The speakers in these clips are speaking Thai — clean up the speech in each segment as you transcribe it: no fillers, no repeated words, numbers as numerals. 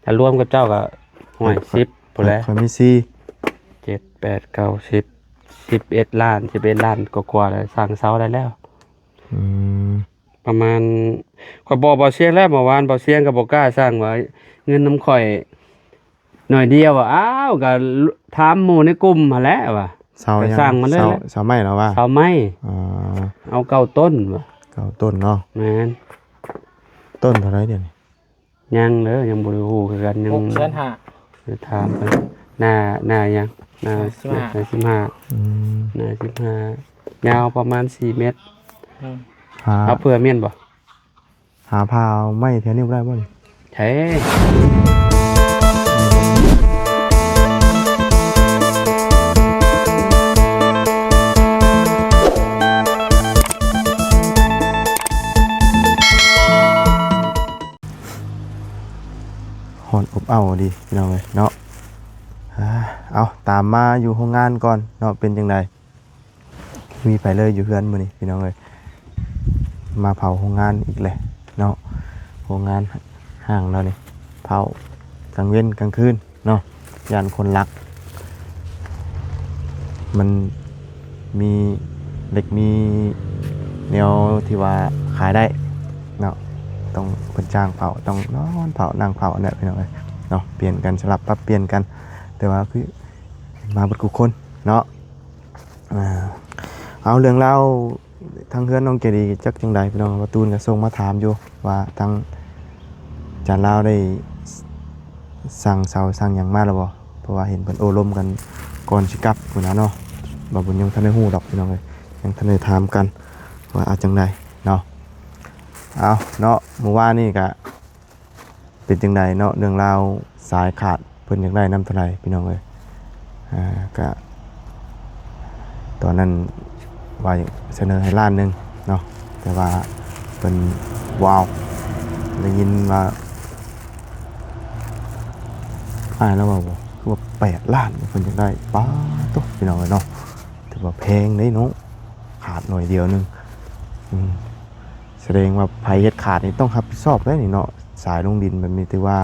ถ้ารวมกับเจ้าก็ห่วย10พุ่นแหละ ข่อยมี7 8 9 10 11 ล้าน11 ล้านกว่าๆแล้วสร้างเสาได้แล้ว อืม ประมาณข่อยบอกบ่เสียงแล้วเมื่อวานบ่เสียงก็บ่กล้าสร้างว่าเงินน้ำข่อยหน่อยเดียวอ่ะอ้าวก็ถามหมู่ในกลุ่มหั่นแหละว่า เสา ก็ ยัง สร้างมาเลยแหละ เสาไม้แล้วว่า เสาไม้ อ๋อ เอาเก้าต้นว่ะ เก้าต้นเนาะ แม่น ต้นเท่าไหร่เดี๋ยวนี้ ยังเด้อยังบ่ได้ฮู้คือกันยัง 6,500,000 จะถามเพิ่นหน้ายังหน้า 15 อืม หน้า15ยาวประมาณ4 เมตร หา เอาเพื่อเมียนบ่ หาพาวไม้แถวนี้บ่ได้บ่นี่ ใช่หอนอบอ้าวดีพี่น้องเอ้ยเนาะเอาตามมาอยู่โรงงานก่อนเนาะเป็นจังไดมีไปเลยอยู่เฮือนมื้อนี้พี่น้องเอ้ยมาเผาโรงงานอีกแหละเนาะโรงงานห้างเรานี่เผากลางเว้นกลางคืนเนาะยานคนรัก มันมีเด็กมีแนวที่ว่าขายได้เนาะต้องเพิ่นจ้างเผาต้องนอนเผานั่งเผาเนี่ยพี่น้องเอ้ยเนาะเปลี่ยนกันสลับปรับเปลี่ยนกันแต่ว่าคือมาเบิดทุกคนเนาะเอาเรื่องเล่าทางเพื่อนน้องเจดีจักจังใดพี่น้องว่าตูนก็ส่งมาถามอยู่ว่าทางจานลาวได้สั่งเสาสั่งหยังมาแล้วบ่เพราะว่าเห็นเพิ่นโอ้ลมกันก่อนสิกลับพุ่นน่ะเนาะบ่บุญยังทันได้ฮู้ดอกพี่น้องเอ้ยยังทันได้ถามกันว่าเอาจังใดเนาะเอาเนาะเมื่อวานนี่ก็เป็นจังใดเนาะเรื่องราวสายขาดเพิ่นอยากได้น้ำเท่าไหร่พี่น้องเอ้ยก็ตอนนั้นว่าเสนอให้ล้านหนึงเนาะแต่ว่าเป็นว้าวได้ยินว่าแล้วว่าคือว่า8 ล้านเพิ่นอยากได้ป๊าดตุ๊พี่น้องเอ้ยเนาะถือว่าแพงเด้เนาะขาดหน่อยเดียวนึงแสดงว่าภัยเฮ็ดขาดนี่ต้องรับผิดชอบได้นี่เนาะสายลงดินแบบนี้ถือว่า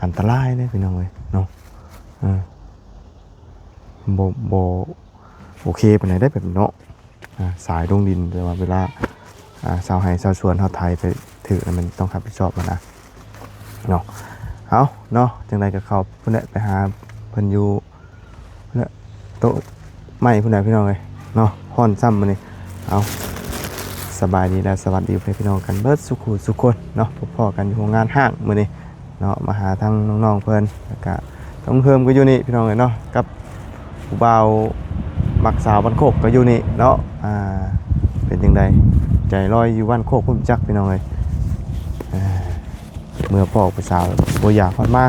อันตรายเด้พี่น้องเอ้ยเนาะบ่โอเคปานใดได้แบบเนาะสายลงดินแต่ว่าเวลาชาวไร่ชาวสวนเฮาไทยไปถือมันต้องรับผิดชอบมันนะเนาะเอาเนาะจังไดก็เข้าพุ่นแหละไปหาเพิ่นอยู่พุ่นแหละโต๊ะไม้พุ่นน่ะพี่น้องเอ้ยเนาะฮ้อนซ้ำมื้อนี้เอาสบายดีและสวัสดีพี่น้องกันเบิดสุขุสุขคนเนาะพบพ้อกันอยู่โรงงานห้างมื้อนี้เนาะมาหาทางน้องๆเพิ่นแล้วก็ต้องเพิ่มก็อยู่นี่พี่น้องเอ้ยเนาะกับผู้บ่าวมักสาวบ้านโคกก็อยู่นี่เนาะเป็นจังไดใจลอยอยู่บ้านโคกพุ่นจักพี่น้องเอ้ยเมื่อพ่อผู้สาวบ่อยากฮอดมา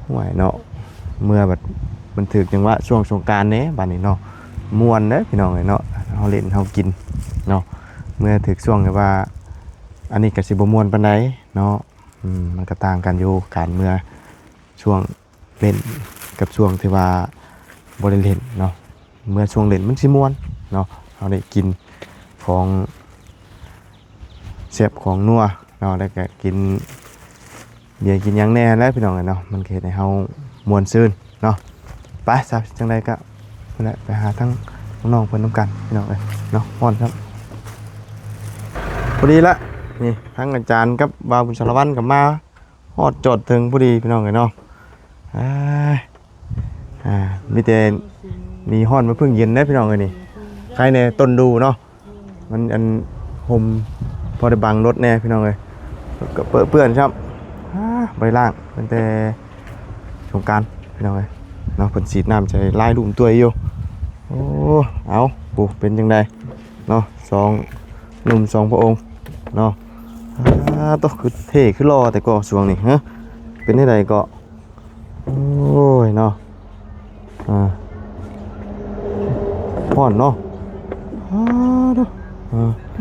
ห่วยเนาะเมื่อแบบมันถึกจังหวะช่วงสงกรานต์เด้บัดนี้เนาะม่วนเด้พี่น้องเอ้ยเนาะเฮาเล่นเฮากินเนาะเมื่อถึกช่วงแบบว่าอันนี้ก็สิบ่ม่วนปานใดเนาะมันก็ต่างกันอยู่การเมื่อช่วงเล่นกับช่วงที่ว่าบ่ได้เล่นเนาะเมื่อช่วงเล่นมันสิม่วนเนาะเฮาได้กินของแซ่บของนัวเนาะแล้วก็กินเบียร์กินหยังแน่แล้วพี่น้องเนาะมันเฮ็ดให้เฮาม่วนซื่นเนาะไปซะจังไดก็นั่นแหละไปหาทั้งน้องๆเพิ่นนำกันพี่น้องเอ้ยเนาะม่วนครับพอดีละนี่ทั้งอาจารย์กับบ่าวบุญสารวัตรก็มาฮอดจอดถึงพอดีพี่น้องเอ้ยเนาะมีแต่มีฮ้อนมาเพิ่งเย็นได้พี่น้องเอ้ยนี่ใครแน่ต้นดูเนาะมันอันห่มพอได้บังรถแน่พี่น้องเอ้ยก็เปื้อนครับใบล่างตั้งแต่สงกรานต์พี่น้องเอ้ยเนาะเพิ่นฉีดน้ำใส่ลายลุ่มตัวอยู่โอ้เอาปูเป็นจังไดเนาะ2 หนุ่ม2 พระองค์เนาะต้องคือเท่คือรอแต่ก็ช่วงนี้ฮะเป็นจังไดก็โอ้ยเนาะฮ้อนเนาะ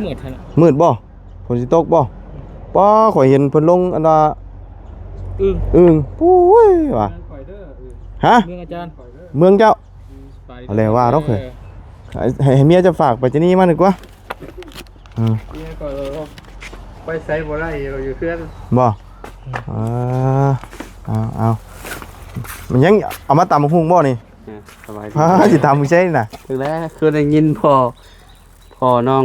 มืดหั่นน่ะ มืดบ่ฝนสิตกบ่ป้าข่อยเห็นเพิ่นลงอันว่าอึ้งปุ้ยว่ะฮะ เมืองอาจารย์ เมืองเจ้าเอาแล้วว่าเนาะเคยให้เมียจะฝากไปจะนี่มาดีกว่าเนี่ยก็ไปใส่บ่ได้อยู่เพื่อนบ่เอา มันยังเอามาตำบักหุ่งบ่นี่ สบายดี พาสิตำมื้อใช่น่ะ ถึงแล้วคือได้ยินพ่อน้อง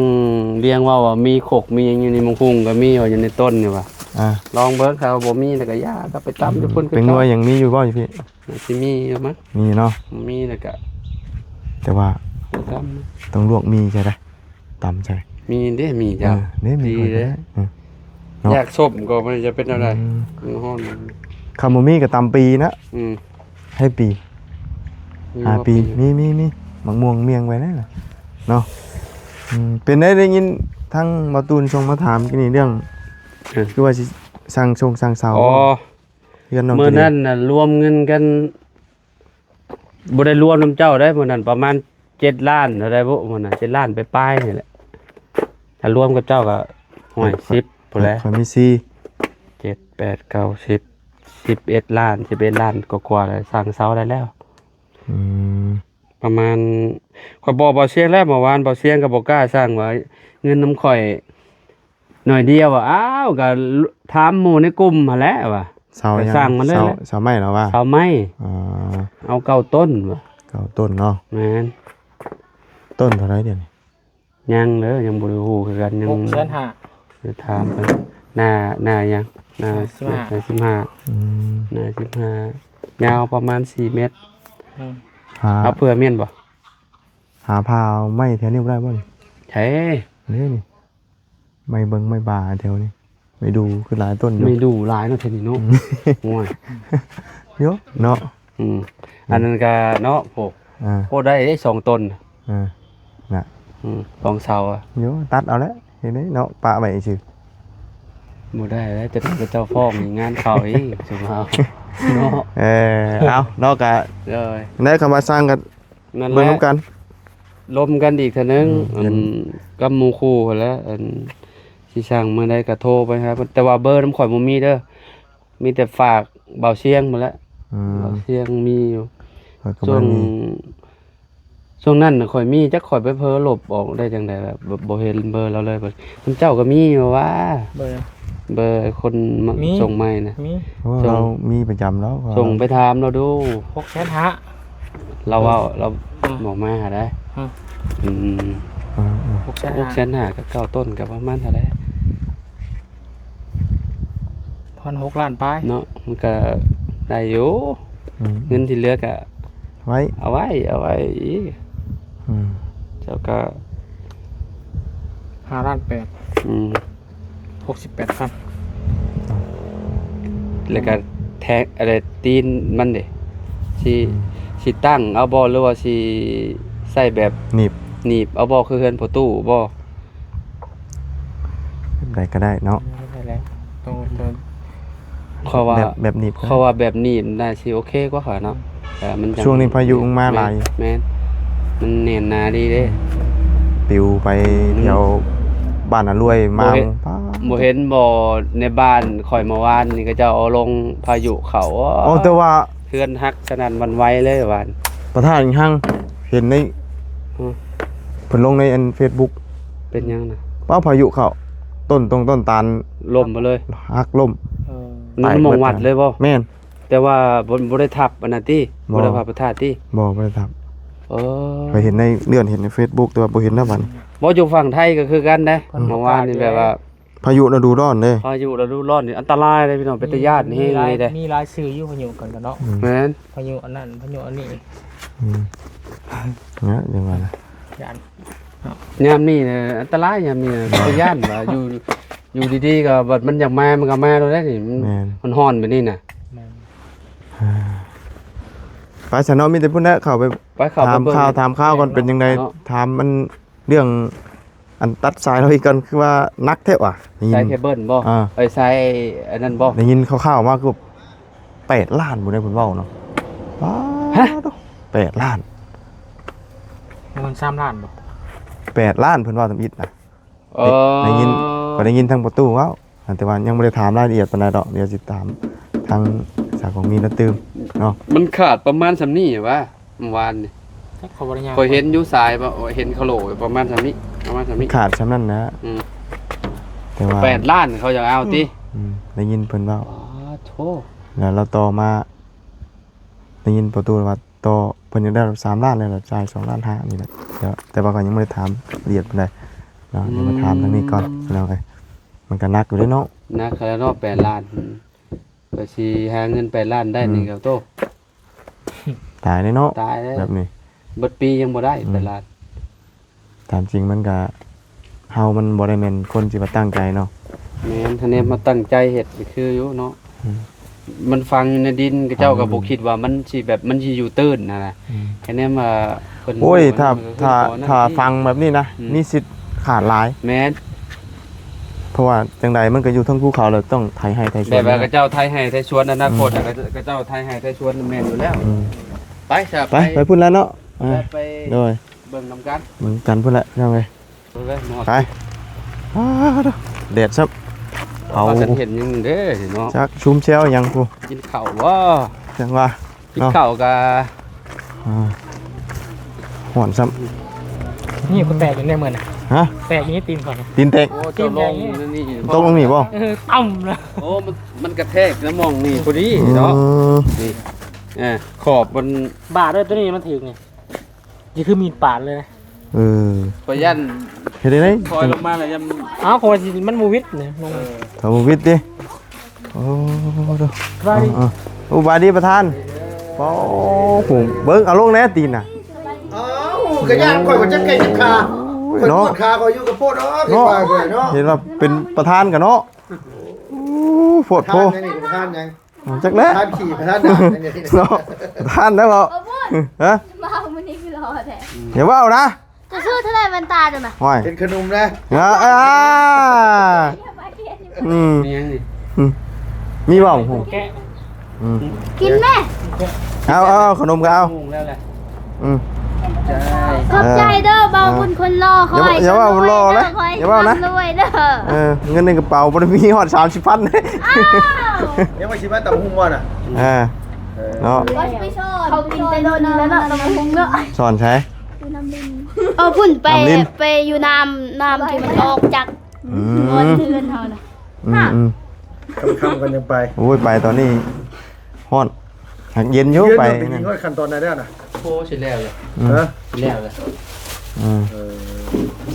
เลี้ยงว่ามีขกมีหยังอยู่ในมังคุงก็มีว่าอยู่ในต้นนี่ว่า อ่า ลองเบิ่งครับบ่มีแล้วก็ย่าก็ไปตำทุกคน เป็นหน่วยยังมีอยู่บ่พี่ สิมีอยู่มั้ง มีเนาะ มีแล้วก็ แต่ว่า ไปตำ ต้องลวกมีใช่ไหมตำใช่ มีเด้มีจ้ะ เนี่ยมี ดี ก่อน เด้ เนาะ แยกส้มก็มันจะเป็นอะไร ฮ้อน คำบ่มีกับตำปีนะ อืม ให้ปี5 ปีมีมะม่วงเมียงไว้นั่นน่ะเนาะเป็นได้ยินทั้งมาตูนชงมาถามกินนี่เรื่องคือว่าสิสั่งเสา อ๋อ เพื่อนน้อง เมื่อนั้นน่ะรวมเงินกันบ่ได้รวมน้ำเจ้าได้มื้อนั้นประมาณ7 ล้านเท่าใดบ่มื้อนั้น7 ล้านไปปลายนี่แหละถ้ารวมกับเจ้าก็ห้อย10พุ่นแหละ ข่อยมี4 7 8 9 10 11 ล้าน11 ล้านกว่าๆแล้วสร้างเสาได้แล้ว อืม ประมาณข่อยบอกเบาเสียงแล้วเมื่อวานเบาเสียงก็บ่กล้าสร้างว่าเงินน้ำข่อยหน่อยเดียวว่าอ้าวก็ถามหมู่ในกลุ่มหั่นแหละว่า เสายัง สร้างมาเลยแหละ เสาไม้แล้วว่า เอาไหม อ่า เอาเก้าต้นว่ะ เก่าต้นเนาะ แม่น ต้นเท่าไหร่เดี๋ยวนี้ ยังเด้อยังบ่ได้ฮู้คือกันยัง 6,500,000 จะถามเพิ่นหน้ายังหน้า อืม 15หน้า15ยาวประมาณ4 เมตร หา เอาเพื่อเม่นบ่ หาพาวไม้แถวนี้บ่ได้บ่นี่ ใช่ นี่ไม่เบิ่งไม่บาแถวนี้ไม่ดูคือหลายต้นอยู่ ไม่ดูหลายเนาะเทนี่เนาะโอ้ย เยอะเนาะ อันนั้นก็เนาะโห อ่า โคได้ได้2 ต้น อ่าน่ะ 2 เสาอ่ะ เยอะตัดเอาแล้วเห็นไหมเนาะปะไว้ซื่อ บ่ได้แล้วจะเป็นเจ้าฟ้องมีงานเขาอีกสิมาเอาเนาะ เอาเนาะกะ เลย ได้คำว่าสร้างกัน นั่นแห เบิ่ง ละ นํกัน ลมกันอีกเทื่อนึง เห็น กับหมู่คู่พุ่นแหล้วสิสั่งมื้อใดก็โทรไปครับแต่ว่าเบอร์น้ำข่อยบ่มีเด้อมีแต่ฝากเบาเสียงหมดแล้ว อืม เบาเสียงมีอยู่ ข้อยก็ ช่ว บ่ ง มี ช่วงนั้นน่ะข่อยมีจักข่อยไปเพ้อลบออกได้จังได๋แบบบ่เห็นเบอร์เราเลยบัดมันเจ้าก็มีอยู่ว่า เบอร์ เบอร์คนมา มี ส่งใหม่นะ มี เพราะว่า ส่ง เรามีประจำแล้ว ส่งไปถามเราดู 6,500,000 เราว่าเราบอกมาหาได้ อืม อืม อ่า 6,500,000 6,500,000กับ9 ต้นกับประมาณเท่าได 1,600,000 ล้านปลาย เนาะมันก็ได้อยู่ อืม เงินที่เหลือก็ ไว้ เอาไว้อีก อืม เจ้าก็ 5,800,000 อืม 68,000 แล้วก็แทงอะไรตีนมันเด้สิตั้งเอาบ่หรือว่าสิใส่แบบ หนีบ หนีบเอาบ่คือเฮือนประตูบ่ แบบใดก็ได้เนาะ ได้แล้วตรง เขาว่า แบบหนีบก็ได้ เขาว่าแบบนี้น่าสิโอเคกว่าค่ะเนาะแต่มันจั ช่วงนี้พายุมาหลาย แม่นมันแน่นหนาดีเด้ ปิวไปแถวบ้านน่ะรวยมา บ่เห็น ป้า บ่เห็นบ่ในบ้านข่อยเมื่อวานนี่ก็จะเอาลงพายุเขา อ๋อแต่ว่า เฮือนฮักสนั่นหวันไหวเลยหวาน ประธานห้างเห็นใน อืม เพิ่นลงในอัน Facebook เป็นหยังน่ะ ว่าพายุเข้าต้นตาล ล่มมาเลย หักล่ม มันมองวัดเลยบ่ แม่น แต่ว่าบ่ได้ทับอันนั้นติ บ่ บ่ได้ทับประทาติ บ่ได้ทำ เออ เคยเห็นในเลื่อนเห็นใน Facebook แต่ว่าบ่เห็นนะบัดนี้ บ่อยู่ฝั่งไทยก็คือกันเด้เมื่อวานนี่แบบว่า พายุฤดูร้อนเด้ พายุฤดูร้อนนี่อันตรายเลยพี่น้องเป็นตาญาตินี่เลยเด้ มีหลายชื่ออยู่พายุกันเนาะ แม่น พายุอันนั้นพายุอันนี้ อืมเนี่ยจังว่านะ ย่าน ยามนี้เนี่ยอันตรายยามนี้เนี่ยเป็นตาญาติว่าอยู่ดีๆก็บัดมันอยากมามันก็มาแล้วได้นี่มัน แม่น มันร้อนไปนี่น่ะ แม่น ไปฉันเนาะมีแต่พุ่นน่ะเข้าไป ไปเข้าไป ถาม เบิ่ง ข่าวก่อนเป็นจังได เนาะ ถามมันเรื่องอันตัดสายเราอีกก่อนคือว่านักแท้ว่ะได้ยิ ใช้ น เคเบิลบ่ อ่า ไปใช้อันนั้นบ่ ได้ยินคร่าวๆมาคือ8 ล้านบ่ได้เพิ่นเว้าเนาะว้า ฮะ 8 ล้าน มัน3 ล้านบ่ 8 ล้านเพิ่นเว้าทำอิดนะ เออ ได้ยิน ก็ได้ยินทางประตูเว้าแต่ว่ายังบ่ได้ถามรายละเอียดปานใดดอกเดี๋ยวสิถามทางสาของมีและตืมเนาะ มันขาดประมาณสำนี้ว่าเมื่อวานนี่ จักเขาบ่ได้ยาง พอยเห็นอยู่สายบ่เห็นเขาโหลประมาณสำนี้ประมาณสำนี้ ขาดซำนั้นนะ อืม แต่ว่า 8 ล้านเขาจะเอาติ ได้ยินเพิ่นเว้า อ๋อโธ แล้วเราต่อมา ได้ยินประตูว่าต่อเพิ่นยังได้3ล้านเลยล่ะจ่าย2.5 ล้านนี่แหละเดี๋ยวแต่ว่าก็ยังบ่ได้ถามละเอียดปานใดเนาะเดี๋ยวมาถามทางนี้ก่อนแล้วไงมันก็หนักอยู่เด้เนาะ นักแล้วเนาะ8 ล้านก็สิหาเงิน8 ล้านได้นี่ก็โต ตายเลยเนาะ ตายแล้ว แบบนี้ เบิดปียังบ่ได้8 ล้าน ตามจริงมันก็เฮามันบ่ได้แม่นคนสิมาตั้งใจเนาะ แม่นท่านเนี่ยมาตั้งใจเฮ็ดก็คืออยู่เนาะมันฟังอยู่ในดินก็เจ้าก็บ่คิดว่ามันสิแบบมันสิอยู่ตื้นนะแค่นี้มาเพิ่น โอ้ย บอกว่ามันก็คือ ถ้า ขอนั่น ฟังแบบนี้นะมีสิทธิ์ขาดหลาย แม่น เพราะว่าจังใดมันก็อยู่ทั้งภูเขาเลยต้องไถให้ไถสวน แบบว่าก็เจ้าไทยให้ไทยชวนอนาคตอะก็เจ้าไทยให้ไทยชวนแม่นอยู่แล้ว อืม ไปจ้ะ ไปพุ่นแล้วเนาะอ่า ไป โดย เบิ่งนำกัน เหมือนกันพุ่นแล้วยังไง ไปเลยหมอ ไปอ้าวเด็ดซับเอา ว่ากันเห็นยังเด้อเนาะ จักชุมเชลยังกู กินข้าวบ่ จังว่า กินข้าวก็ อ่าห่อนซ้ นี่ก็แตกอย่างนี้เหมือน ำฮะ แตกอย่างนี้ตีนก่อนนะ ตีนเตก โอ้เจ้าลงนี่ ตกลงนี่บ่ ต่ำนะ โอ้มันกระแทกแล้วมองนี่พอดีเนาะ นี่ขอบมัน บาดด้วยตัวนี้มันถึงไงนี่คือมีดปาดเลยนะ เออ พยัน เฮ็ดได้ไหม คอยลงมาแล้วยัง อ้าวโคตรมันมูวิทเนี่ยลง ทำวิทย์ดิโอ้ดู ว่าดิ อุบายดีประธานโอ้โหเบิ้งเอาลงแน่ตีนน่ะ อ้าวกระย่างข่อยก็จะเก่งจับขาข่อยป เนาะ วดขาข่อยอยู่กับโพดเนาะพี่ เนาะ ว่าข่อยเนาะ เห็นว่าเป็นประธานกันเนาะโอ้โฟดโพ ทานยังนี่ประธานยัง จักแล้ว ทานขี่ประธานด่านยังนี่ เนาะประธานได้บ่ฮะ มาวันนี้คือรอแท้ อย่าว่าเอานะ จะชื่อเท่าไรมันตาจังนะ ห้อย เป็นขนมนะ อ่าอืม นี่ยังนี่ อืมมีบ่ผม แกะ อืม กินแม่ เอาขนมก็เอา งงแล้วแหละ อืม ใช่ ขอบใจเด้อเบาบุญคนรอคอย อย่าว่าผมรอนะอย่าว่านะ รวยเด้อ เงินในกระเป๋าบ่ได้มีฮอด30,000เลย อ้าว ยังมาชิมว่าตำหุ่งบ่น่ะ เนาะ ว่าจะไปชอบเขากินแต่โดนแล้วเนาะตำพุงเนาะ สอนใช้ อยู่น้ำลินพุ่นไป น้ำลิ้น ไปอยู่น้ำที่มันออกจาก อื นวล ม เทือนเขานะ อืม คำกันยังไป โอ้ยไปตอนนี้ฮ้อนหักเย็นอยู่ ยืน ไป ไปยิงค่อยขั้นตอนไหนได้น่ะ โคสิแล้วเลย เออ แล้วเลย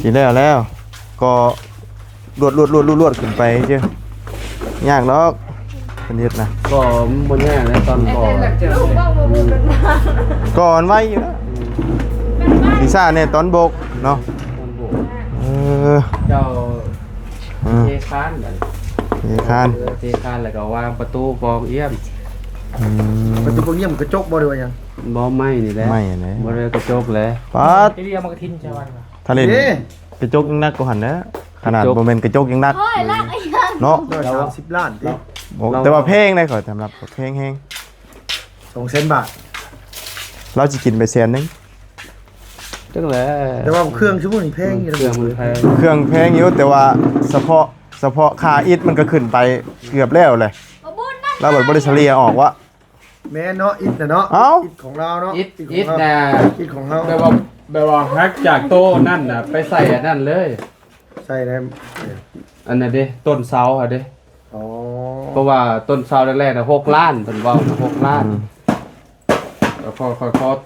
สิแล้ว ก็รวดขึ้นไปเจ้ายากดอกเป็นเฮ็ดนะ ก็บนแง่เลยตอนก่อน ก่อนไว้อยู่แล้วซีซ่าเนี่ยตอนบกเนาะเออ เจ้า เออ เทคานเลย เฮ้ยคาน เทคานแล้วก็วางประตูกองเอี้ยม อืม มันตัวเงียบกระจกบ่ได้ว่ายัง บ่ไหม้นี่แหละ ไม่ไหน บ่ได้กระจกเลย ปัด ที่เรียกมันกระทินใช่ไหม ทะเล นี่ กระจกยังนักกว่าหันนะขนาดบ่แม่นกระจกยังนัก โอ้ยรักไอ้ยัง เนาะ 130ล้านติ แต่ว่าเพลงได้ขอสำหรับเพลงแฮง 200,000 บาท เราจะกินไปแสนหนึง จังแหละ แต่ว่าเครื่องชั่วโมงนี้แพงอยู่ เครื่องมันแพง เครื่องเพลงอยู่แต่ว่าเฉพาะค่าอิฐมันก็ขึ้นไปเกือบแล้วเลย บุญนั่น เราแบบบริษัทเลียออกว่า แม่เนาะอิฐน่ะเนาะ เอ้า อิฐของเราเนาะ อิด ของ อิด เรา น่ะ อิฐของเรา แบบว่าฮักจากโต๊ะนั่นน่ะไปใส่อันนั่นเลย ใส่ได้ อันนั้นเด้ต้นเสาอ่ะเด้ อ๋อ เพราะว่าต้นเสาแรกๆน่ะ6 ล้านเพิ่นเว้าน่ะ6 ล้านแล้วพอ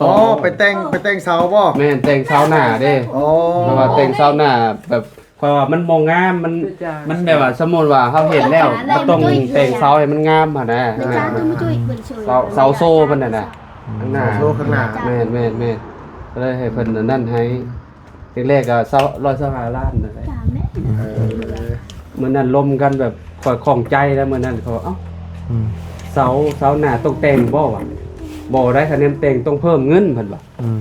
ต่ อ๋ อ อไปแต่งเสาบ่ แม่นแต่งเสาหน้าเด้ อ๋อ เพราะว่าแต่งเสาหน้าแบบเพราะว่ามันบ่งามมันแบบว่าสมมุติว่าเฮาเห็นแล้วมันต้องแต่งเสาให้มันงามหั่นน่ะ เป็นจ้าคือมาช่วยเบิ่งช่วย เสาโซ่มันน่ะนะข้างหน้า โลข้างหน้า แม่นก็เลยให้เพิ่นนั่นให้แรกๆก็125ล้านนั่นแหละ จ้าแม่ มื้อนั้นลมกันแบบข่อยของใจแล้วมื้อนั้นเขาเอ้า อืม เสาหน้าต้องแต่งบ่วะบ่ได้คะแนนแต่งต้องเพิ่มเงินเพิ่นว่า อืม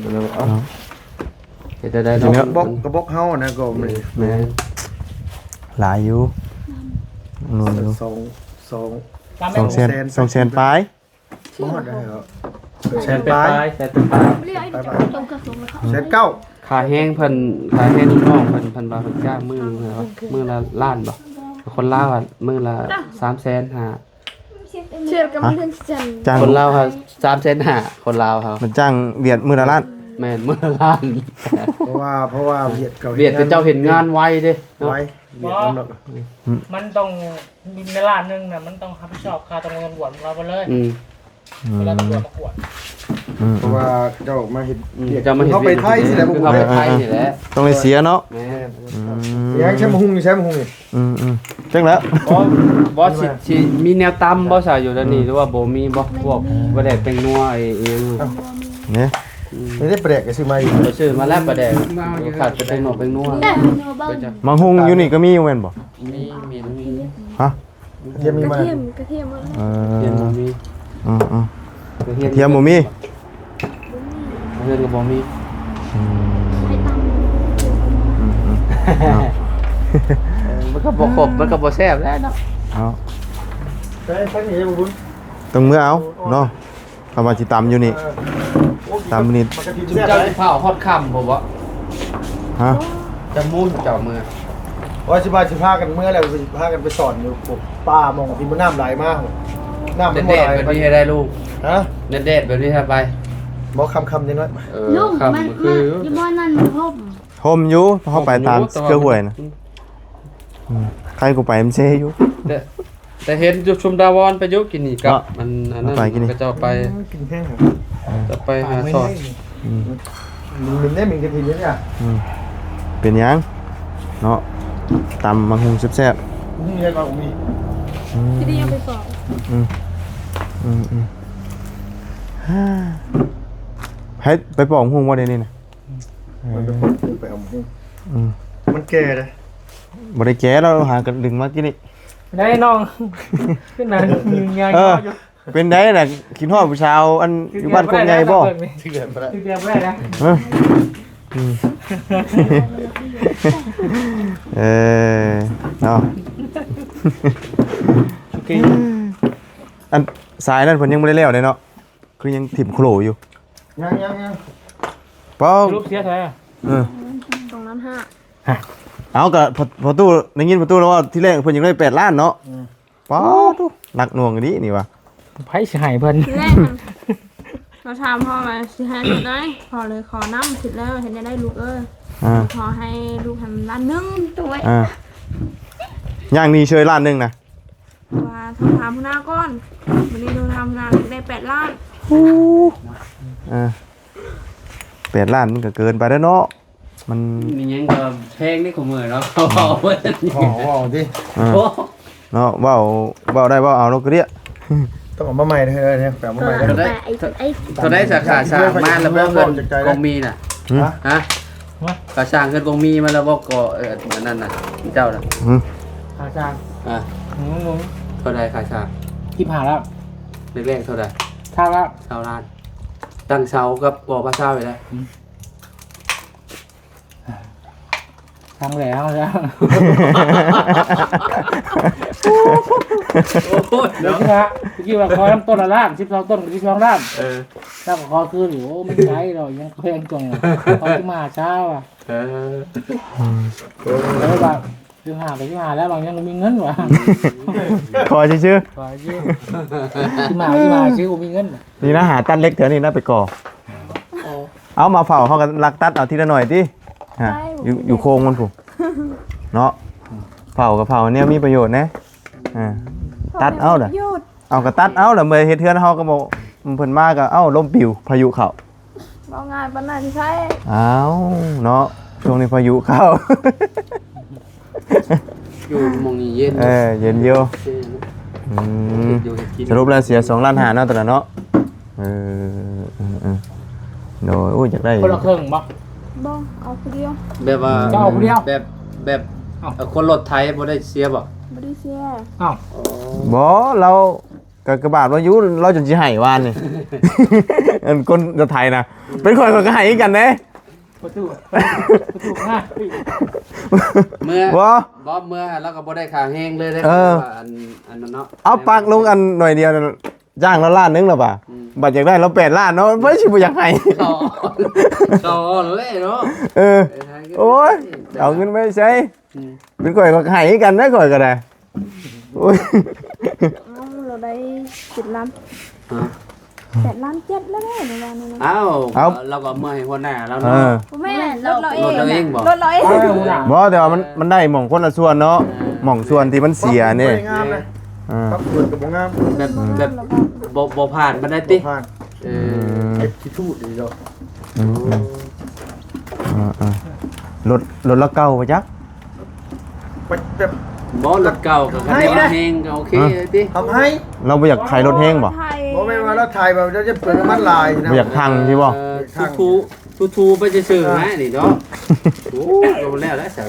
ก็เลยว่าเอ้าเฮ็ดได้ ที เนาะ นี้ กระบอกเฮานะก็มัน แม่น หลายอยู่นู่นอยู่ สองสอง 200,000ปลาย บ่ฮอดได้เหรอ แสนไปปลายแสนไปปลาย เรียกตรงกระทรวงเขา แสนเก้า ค่าแห้งเพิ่นค่าแห้งลูกน้องเพิ่นว่าเพิ่นจ้างมื้อละล้านบ่คนลาวอ่ะมื้อละ350,000 เชื่อกันไม่ถึงจัน จ้าง คนลาวครับ350,000คนลาวครับ มันจ้างเวียดมื้อละล้าน แม่นมื้อละล้าน เพราะว่าเวียดเก่า เวียดเป็นเจ้าเห็นงานไวเด้เนาะ ไว้เวียดกำลัง มันต้องบินในล้านนึงนะมันต้องรับผิดชอบค่าตำรวจบวชเราไปเลย อืม เวลาตำรวจมาขวด เพราะว่าเจ้ามาเห็น จะมาเห็น เขาไปไทยสิแหละผม เขาไปไทยนี่แหละ ต้องเลยเสียเนาะ แม่ ยังใช้มะฮุงนี่ใช้มะฮุงนี่ จังแล้ว บ่สิมีแนวตำบ่ซะอยู่ด้านนี้หรือว่าบ่มีบ่พวกบ่ได้เป็นนัวไอ้อีหยัง เนี่ย ไม่ได้แปลกก็ซื้อมาอีก ไปซื้อมาแล้วประแดกขาดจะเป็นหนอกเป็นนัว ได้เป็นโนเบิล มังหุงอยู่นี่ก็มีอยู่แม่นบ่ มี ฮะ เทียมมี กระ มา เทียมกระเทียมหมดเลย เทียมบ่มี อืมเทียมบ่มี เทียมก็บ่มี ไข่ต มันก็บ่ครบมันก็บ่แซ่บแล้วเนาะ เอา ใช่ใช่นี่บุญ ต้องมื้อเอาเนาะคำว่าสิตำอยู่นี่ตำนี่ มันกระทิง จุ แซ่บ เจ้า เลย สิเผาฮอดค่ำบ่บ่ ฮะ จะมุ่นเจ้ามือ ว่าสิพากันเมื่อแล้วสิพากันไปสอนอยู่ป่ามองที่มันน้ำไหลมากน้ำมัน เด็ บ่ ด ไหล แบบนี้ให้ได้ลูก ฮะ เด็ดแบบนี้ให้ไป บอกคำยังไง ำลุงมันมันยี่บ้านนั่นพ่อม ห่มอยู่เฮาไปตามเกลือห้วยน่ะใครกูไปมันเซอยู่ แต่เห็นจุชุมดาวอนไปยุกินนี่กับมันอันนั้น ไปกินนี่ ก็จะไป กินแห้ง จะไปหาซอส มันได้มีกระทิงเนี่ย เป็นหยังเนาะตำมังหุงแซ่บ นี่เรียกว่าผมมี ๆ ที่นี่ยังไปสอบ ให้ไปปอกหุงว่าได้นี่น่ะ มันไปเอาหมูมันแก่เลย บ่ได้แก้เราหากันดึงมากินนี่ ได้น้องขึ้นนั่งยืนยาง เออ อยู่ เป็นได้น่ะกินฮอดผู้สาวอันอยู่บ้านคนใหญ่บ่ ที่เดือนไปแล้ว ถึงเดียวไม่ได้นะ เออเออเนาะ โอเค อันสายนั่นเพิ่นยังบ่ได้แล้วเลยเนาะคือยังถิ่มโคลอยู่ ยัง เป้า รูปเสียแท้ เออ ตรงนั้นห้า เอาก็พอตู้ได้ยินประตูแล้วว่าที่แรกเพิ่นยังได้8ล้านเนาะเป้าตู้หนักหน่วงอันนี้นี่ว่ะ ไผ่สิหายเพิ่น ทีแรกเราถามพ่อมาสิให้ลูกได้พอเลยขอน้ำเสร็จแล้วเห็นได้ลูกอ่า ขอให้ลูกทำร้านนึง ตัว อ่าย่างนี้เชยล้านหนึงนะ ว่าโทรถามพนาก่อนวันนี้โทรถามพนาได้8 ล้าน อ่า8ล้านมันก็เกินไปแล้วเนาะมัน นี่ยังก็แพงนี่ของมือเนาะเขาบอกว่า ห่อที่ อ่าเนาะเว้าได้เว้าเอาเนาะก็เรียก ต้องเอามาใหม่เลยเนี่ยแปลมาใหม่เลย แต่ไอ้ เขาได้สาขาสร้างมาแล้วบ่เพิ่นกองมีน่ะฮะก็สร้างเพิ่นกองมีมาแล้วบ่ก็อันนั้นน่ะเจ้าน่ะ ขาจาง อ่ะ งง เท่าใดค่าสร้าง ที่ผ่าแล้ว แรกๆเท่าใด ท่าแล้ว 20ล้านตั้งเสากับบ่พระเช้าไว้แล้ว ทางแล้วแล้ว โอ้ย เดี๋ยว เนาะ ที่ว่าคอยต้นละล้าน12ต้น12ล้าน เออ แล้วก็คอคืนอยู่โอ้ไม่ใช่หรอกยังแพงจังเขาที่มาเช้าอ่ะ เออ แล้วแบบที่หาไปที่หาแล้วบางยังมีเงินวะ ขอชื่อ ขอชื่อที่มาชื่อกูมีเงิน นี่นะหาตันเล็กเถอะนี่นะไปก่อเอามาเฝ้าเขากันลักตัดเอาทีละหน่อยติฮะอยู่โค้งมันผู้เนาะเผากับเผาเนี่ยมีประโยชน์นะตัดเอาเด้อเอาก็ตัดเอาเด้อเมื่อเฮ็ดเทือนเฮาก็บ่เพิ่นมาก็เอ้าลมปิวพายุเข้า เอาง่ายปานนั้นใช่ อ้าวเนาะช่วงนี้พายุเข้า อยู่หมองนี้เย็น เย็นอยู่สรุปแล้วเสีย2ล้าน5เนาะตอนนั้นเนาะโดยโอ้ยอยากได้ คนละครึ่งบ่ บ่เอาคนเดียว แบบว่า เจ้าผู้เดียว แบบคนรถไทยบ่ได้เสียบ่ บ่ได้เสีย อ้าว บ่เรากระบาดว่าอยู่เราจนสิให้วานนี่ อันคนจะไทยนะเป็นคนก็ให้กันเด้ ประตูมา เมื่อ บ่ บ่เมื่อแล้วก็บ่ได้ค่าแฮงเลยได้ อันนั้นเนาะ เอาปักลงอันหน่อยเดียวจ้างเราล้านนึงแล้วป่ะบัดอยากได้เรา8ล้านเนาะเพิ่นสิบ่อยากให้ ต่อเลยเนาะ โอ้ยเอาเงินไปใช้เป็นข่อยก็ให้กันนะข่อยก็ได้โอ้ย เอาเราได้10 ล้าน8 ล้าน7แล้วแม่ในวันนั้น อ้าวเราก็เมื่อให้หัวหน้าแล้ว เอ เนาะ อ แม่รถเราเอง รถเราเองบ่ รถเราเอง บ่แต่ว่ามันได้หม่องคนละส่วนเนาะหม่องส่วนที่มันเสียนี่ งามเลย พักส่วนกับบ่งาม แบบบ่ผ่านมาได้ติ ผ่าน เออ เก็บที่ทูดดีเนาะ รถละเก่าปะจัก ไปแบบ บ่รถเก่าก็คะแนนเพลงก็โอเคเลยติ ทำให้ เราบ่อยากขายรถแห้งบ่ ไทย บ่แม่นว่าเราถ่ายแบบจะเปิดน้ำมันลายนะ บ่อยากพังที่บ่ ทูไปซื่อๆนะนี่เนาะโอ้ลงแล้วซะ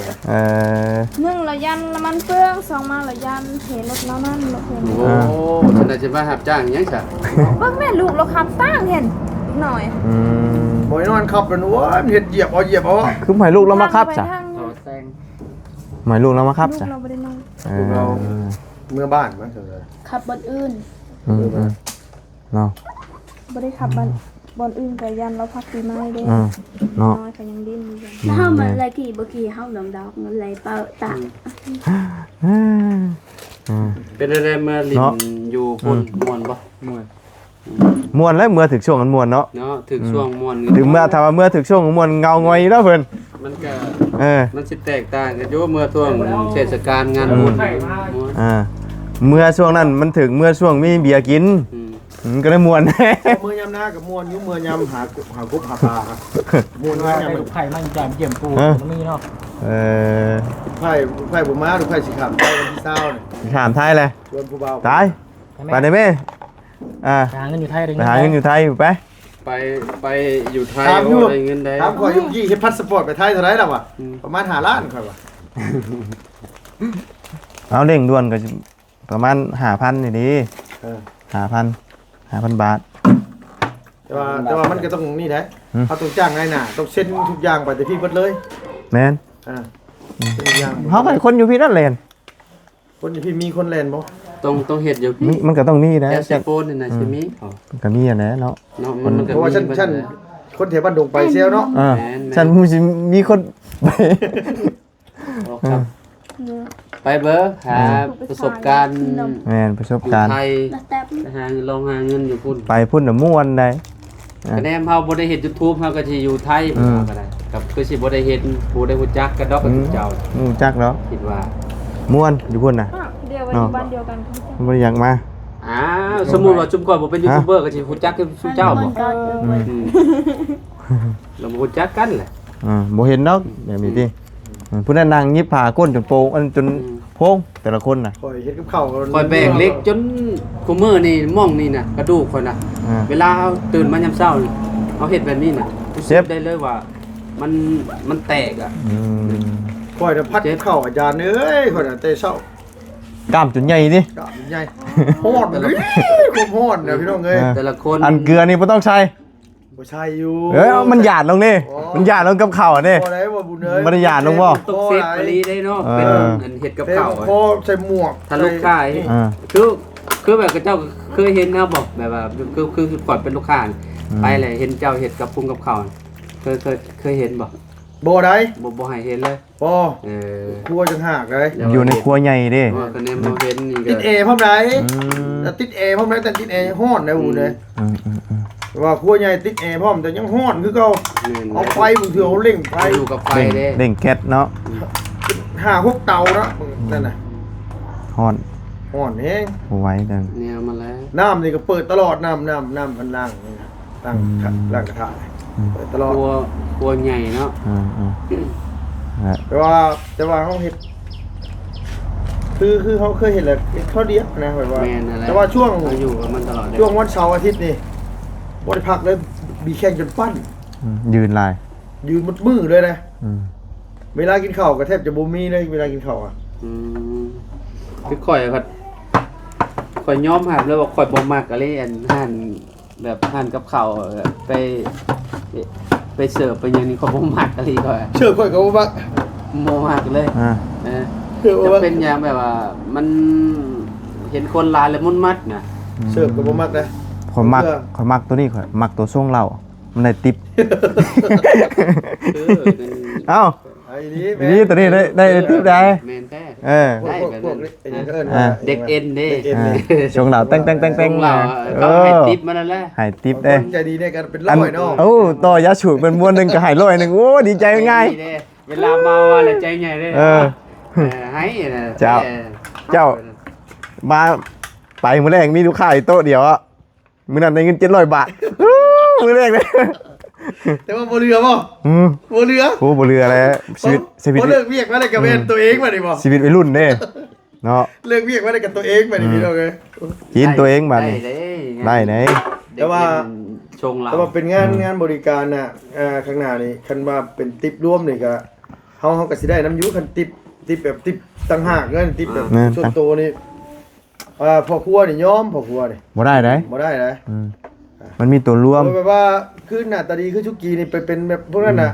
หนึ่งละยันละมันเปลืองสองมาละยันเห็นรถแล้วนั่นรถเห็น โอ้ฉันน่ะจะมารับจ้างหยังซะ เบิ่งแม่ลูกเราขับตั้งเห็นหน่อย บ่ให้นอนขับเป็นโอ้ยมันเฮ็ดเหยียบเอา คือหมายลูกเรามาครับจ้ะ เอาแต่ง หมายลูกเรามาครับจ้ะ เราไม่ได้นอน เมื่อบ้านมั้งเถอะ ขับบนอื่น เนาะ ไม่ได้ขับบนอื่นแต่ยันเราพักปีไม้เด้ เนาะ น้อยก็ยังดิ้นอยู่ เฮามันเลยกี่บ่กี่เฮาดอกมันเลยเป่าตะ เป็นอะไรเมื่อลินอยู่พุ่นม่วนบ่ม่วน ม่วนแล้วเมื่อถึงช่วงกันม่วนเนาะ เนาะถึงช่วงม่วน ถึงเมื่อถ้าว่าเมื่อถึงช่วงของม่วนเงางอยแล้วเพิ่น มันก็ มัน สิแตกต่างกันอยู่เมื่อช่วงเทศกาลงานบุญ เมื่อช่วงนั้นมันถึงเมื่อช่วงมีเบียร์กินก็ได้ม่วน เมื่อยามหน้ากับมวนอยู่เมื่อยามหากบหาปลามวนว่ายาม ลูกไผ่มันจามเยี่ยมปูมันมีเนาะ ไผ่บ่มาหรือไผ่สิขับไผ่วันที่เช้านี่ ถามไทยเลย ชวนผู้บ่าว ตายไปได้ไหมหาเงินอยู่ไทยได้ ไปหาเงินอยู่ไทยไป ไปอยู่ไทย ถามอยู่ ได้เงินได้ ถามข่อยอยู่ยี่เฮ็ดพาสปอร์ตไปไทยเท่าไหร่ล่ะวะประมาณ5ล้านข่อยว่ะ เอาเร่งด่วนก็ประมาณ5,000นี่ดี5,000 บาท แต่ว่ามันก็ต้องนี่แหละเขาต้องจ้างนายหน้าต้องเซ็นทุกอย่างไปแต่พี่เบิดเลย แม่น ทุกอย่าง เฮาก็คนอยู่พี่นั่นแหละ คนอยู่พี่มีคนแลนบ่ ต้องเฮ็ดอยู่ มันก็ต้องมีนะ แอสโฟนนี่นะสิมี มันก็มีอ่ะนะเนาะ เนาะมันก็ เพราะว่าฉันคนแถวบ้านดงไปเซลเนาะ ฉันมีคนไป ครับไปเบอร์หาประสบการณ์ แม่นประสบ อยู่ การณ์ ไทย แต๊บ ลองหาเงินอยู่พุ่น ไปพุ่นน่ะม่วนได้ คะแนนเฮาบ่ได้เฮ็ด YouTube เฮาก็สิอยู่ไทยบ่ก็ได้กับคือสิบ่ได้เฮ็ดบ่ได้ฮู้จักกันดอกกับเจ้า จักเนาะ คิดว่า ม่วนอยู่พุ่นน่ะ เดียวกันบ้านเดียวกัน บ่ได้อยากมา อ้าวสมมุติว่าจุ่มก่อนบ่เป็นยูทูบเบอร์ก็สิฮู้จักกับซุเจ้าบ่เราบ่ฮู้จักกันแหละ บ่เห็นดอกแบบนี้ติผู้นั้นนั่งยิบผ้าก้นจนโปงอันจนโพงแต่ละคนน่ะ ข่อยเฮ็ดกับข้าว คอยแบกเล็กจนคุมื้อนี่ม่องนี่น่ะกระดูกข่อยน่ะเวลาเฮาตื่นมายามเช้านี่เฮาเฮ็ดแบบนี้น่ะรู้สึกได้เลยว่ามันแตกอ่ะ ข่อยน่ะพัดข้าวอาจารย์เอ้ยข่อยน่ะแต่เช้าก ล้ามจนใหญ่ดิ กะใหญ่ฮ้อนเลยความฮ้อนน่ะพี่น้องเอ้ย แต่ละคน อันเกลือนี่บ่ต้องใช้ บ่ใช่อยู่ มันหยาดลงนี่มันหยาดลงกับข้าวนี่ บ่ได้บ่บุญเอ้ย บ่ได้หยาดลงบ่ ตกเซฟปรีได้เนาะเป็นอันเฮ็ดกับข้าว พอใส่หมวก ถ้าลูกค้าคือแบบเจ้าเคยเห็นนะบอกแบบว่าคือก่อนเป็นลูกค้าไปเลยเห็นเจ้าเฮ็ดกับปรุงกับข้าวเคยเห็นบ่ บ่ได้ บ่ให้เห็นเลย บ่ เออ ครัวจังหากเลย อยู่ในครัวใหญ่ดิ ว่าคะแนนบ่เห็นนี่ก็ ติดเอพร้อมได้แต่ติดเอพร้อมได้แต่ติดเอฮ้อนได้บุญเอ้ยว่าครัวใหญ่ติดแอร์พร้อมแต่ยังฮ้อนคือเก่าเอาไฟมึงเถื่อเอาเร่งไฟ อยู่กับไฟเด้ เร่งแก๊สเนาะ 5-6 เตาเนาะนั่นน่ะ ฮ้อน ฮ้อนแฮง บ่ไหวจัง แนวมาแล้ว น้ำนี่ก็เปิดตลอดน้ำมันล้างล้างกระทะเปิดตลอด ครัวใหญ่เนาะ แต่ว่าเฮาเฮ็ดคือเขาเคยเห็นแหละเขาเดียวนะแบบว่า แม่นอะไร แต่ว่าช่วง อยู่กับมันตลอด ช่วงวันเสาร์อาทิตย์นี่บ่ได้พักเลยมีแข่งจนปั้น ยืนลาย ยืนหมดมือเลยนะเวลากินข้าวก็แทบจะบ่มีเลยเวลากินข้าวอ่ะ คือข่อยยอมรับเลยว่าข่อยบ่มักอะไรอันหั่นแบบหั่นกับข้าวไปเสิร์ฟไปอย่างนี้ข่อยบ่มักอะไรข่อย เชื่อข่อยก็บ่มัก บ่มักเลยจะเป็นอย่างแบบว่ามันเห็นคนหลายแล้วมันมัดน่ะ เสิร์ฟก็บ่มักนะ ข่อยมักตัวนี้ข่อยมักตัวทรงเหล้ามันได้ติ๊บเอ้า ไอ้นี่ นี่ตัวนี้ได้ติ๊บได้ แม่นแท้ พวกเด็กเอ็นเด้ ช่วงเหล้าตั้ง เราก็ให้ติ๊บมันนั่นแหละ ให้ติ๊บได้ ใจดีในการเป็นร้อยเนาะ โอ้ต่อยาฉูดเป็นม้วนหนึงก็ให้ร้อยหนึงโอ้ดีใจง่าย เวลาเมาอะไรใจใหญ่เลยให้นะ เจ้า มาไปมื้อแรกมีลูกค้าอีกโต๊ะเดียวอ่ะมื้อนั้นได้เงิน700 บาทมื้อแรกเลย แต่ว่าบ่เรือบ่ บ่เรือ โอ้บ่เรือแล้วชีวิต บ่เลิกเวียกมาได้กับเป็นตัวเองมาดิบ่ ชีวิตวัยรุ่นเด้เนาะ เลิกเวียกมาได้กับตัวเองมาดิพี่น้องเอ้ย กินตัวเองบัดนี้ ได้ ได้ไหน แต่ว่า ชงเรา แต่ว่าเป็นงานบริการน่ะข้างหน้านี่คันว่าเป็นติปร่วมนี่ก็เฮาก็สิได้น้ำอยู่คันติปแบบติปต่างหากเงินติปแบบส่วนตัวนี่พ่อครัวนี่ยอมพ่อครัวนี่ บ่ได้เด้ บ่ได้นะ มันมีตัวรวม แบบว่าคือหน้าตาดีคือชุกีนี่ไปเป็นแบบพวกนั้นน่ะ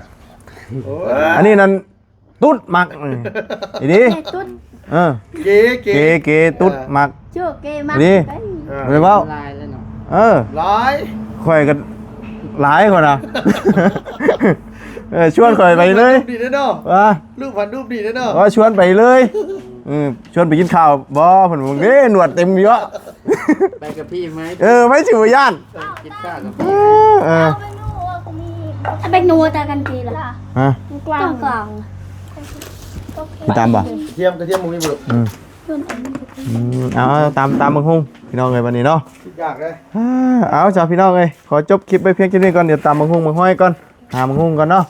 โอ้ย อันนี้นั่นตุ๊ดมักอีดี เกตุ๊ด เก๋ เกตุ๊ดมัก โชคเกมาก นี่ ได้ ไปเว้า ลายแล้วเนาะ หลาย ข่อยก็หลายคนอ่ะ ชวนข่อยไปเลย รูปดีเนาะ ว่า รูปพันรูปดีเนาะ ว่าชวนไปเลยชวนไปกินข้าวบ่เพิ่นบอกเด้หนวดเต็มเยอะ ไปกับพี่ไหม ไม่สิบ่ย่าน กินข้าวกับ ถ้าไปนัวตากันทีละ ฮะ กว้า ต้ ง องกล่อง พี่ตามบ่ กระเทียมมึงมีบุตร ส่วนอันนี้ เอาตามบังฮุงพี่น้องเอ้ยวันนี้เนาะ คิดยากเลย เอาจ้าพี่น้องเอ้ยขอจบคลิปไปเพียงแค่นี้ก่อนเดี๋ยวตามบังฮุงมาห้อยก่อนหาบังฮุงก่อนเนาะ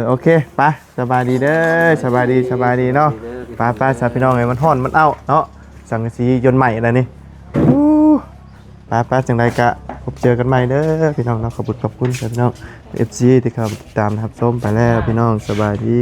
โอเคไปสบายดีเด้อสบายดีเนาะไปจ้าพี่น้องเอ้ยมันฮ้อนมันเอ้าเนาะสังกะสียนต์ใหม่แล้วนี่ไปจังไดกะพบเจอกันใหม่เด้อพี่น้องเนาะขอบคุณพี่น้อง FC ที่เข้ามาติดตามนะครับชมไปแล้วพี่น้องสบายดี